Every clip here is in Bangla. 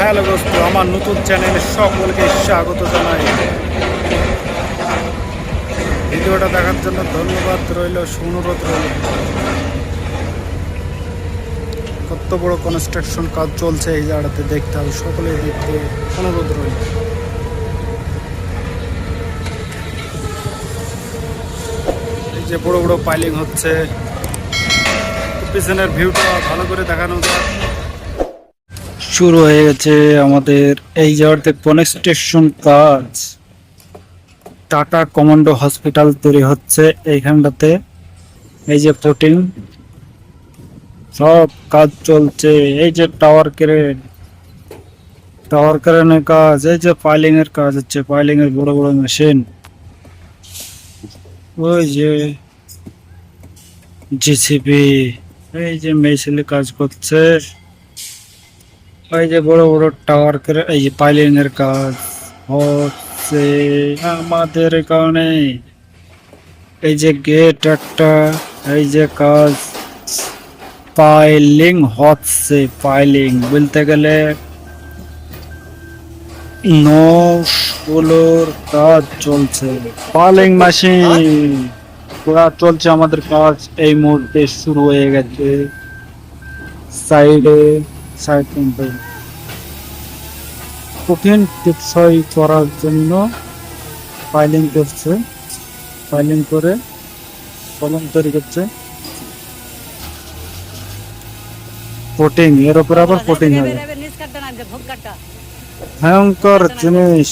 হ্যালো দোস্ত, আমার নতুন চ্যানেলে সকলকে স্বাগত জানাই। ভিডিওটা দেখার জন্য ধন্যবাদ রইল, অনুরোধ রইল। কত বড় কনস্ট্রাকশন কাজ চলছে এই জায়গাতে দেখতে হবে, সকলেই দেখতে অনুরোধ রইল। এই যে বড় বড় পাইলিং হচ্ছে, পিছনের ভিউটা ভালো করে দেখানো যায়। শুরু হয়ে গেছে আমাদের এই জায়গাতে কনস্ট্রাকশন কাজ। টাটা কমান্ডো হসপিটাল তৈরি হচ্ছে এইখানটাতে। এই যে ফুটিং সব কাজ চলছে। এই যে টাওয়ার ক্রেনের কাজ, এই যে পাইলিং এর কাজ হচ্ছে, পাইলিং এর বড় বড় মেশিন। ওই যে জিসিবি, এই যে মেশিনে কাজ করছে। ওই যে বড় বড় টাওয়ার ক্রেন, এই যে পাইলিং এর কাজ হচ্ছে আমাদের এখানে। এই যে গেট একটা, এই যে কাজ পাইলিং হচ্ছে। পাইলিং বলতে গেলে নৌগুলোর কাজ চলছে। পাইলিং মেশিন পুরা চলছে আমাদের কাজ। এই মুহূর্তে শুরু হয়ে গেছে। সাইডে সাইড কঠিন টেকসই করার জন্য পাইলিং করছে। পাইলিং করে কলম তৈরি করছে। কোটিং এর উপর আবার কোটিং হবে। ভয়ঙ্কর জিনিস।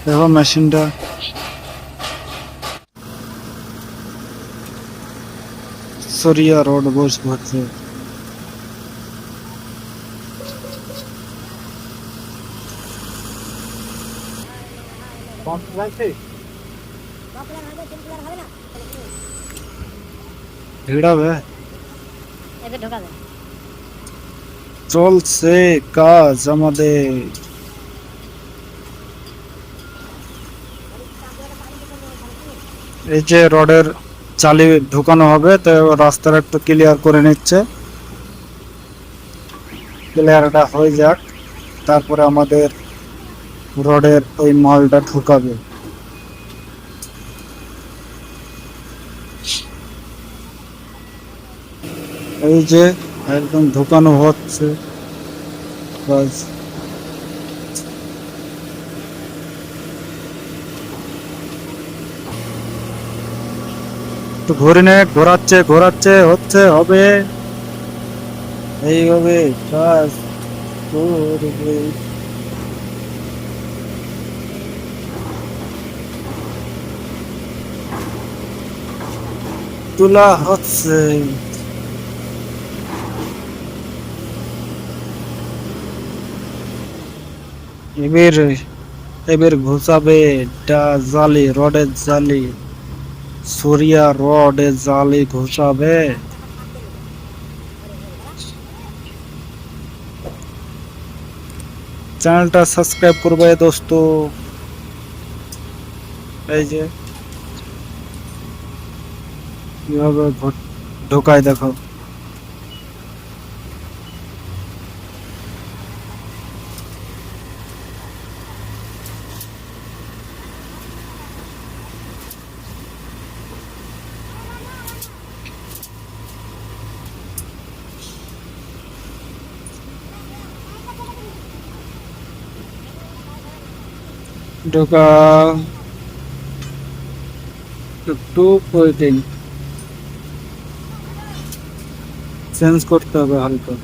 দেখো মেশিনটা সরিয়া রোড বস ভরছে। ভিড়াবে চলছে কাজ আমাদের। এই যে রডের চালি ঢুকানো হবে, তো রাস্তাটা একটু ক্লিয়ার করে নিচ্ছে। ক্লিয়ারটা হয়ে যাক, তারপরে আমাদের রডের ওই মালটা ঢুকাবে। এই যে একদম ঢুকানো হচ্ছে বাস। একটু ঘুরে নে, ঘোরাচ্ছে ঘোরাচ্ছে, হচ্ছে হবে এইভাবে কাজ করবে। তোলা হচ্ছে। এবার এবার ঘুষাবে জালি, রডের জালি, সরিয়া রডের জালি ঘুষাবে। চ্যানেলটা সাবস্ক্রাইব করবে দোস্ত। এই যে কিভাবে ঢোকায় দেখো। ঢোকা একটু ওয়েটিং চেঞ্জ করতে হবে হালকা।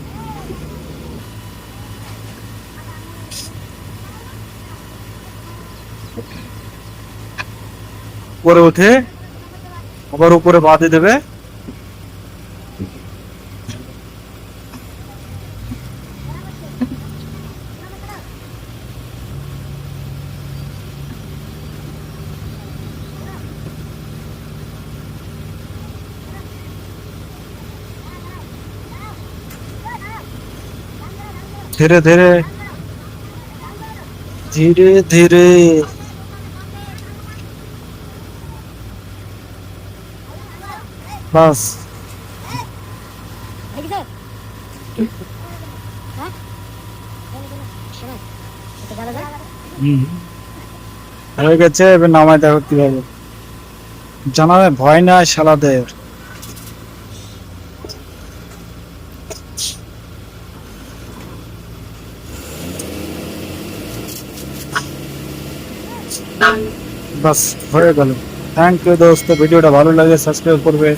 উপরে উঠে আবার উপরে বাঁধে দেবে। ধীরে ধীরে ধীরে ধীরে। বাস হুম, হয়ে গেছে, এবার নামায় দেখো কিভাবে। জানাবে ভয় নাই শালাদের। বাস হয়ে গেল। থ্যাংক ইউ দোস্ত, ভিডিওটা ভালো লাগে সাবস্ক্রাইব করবে।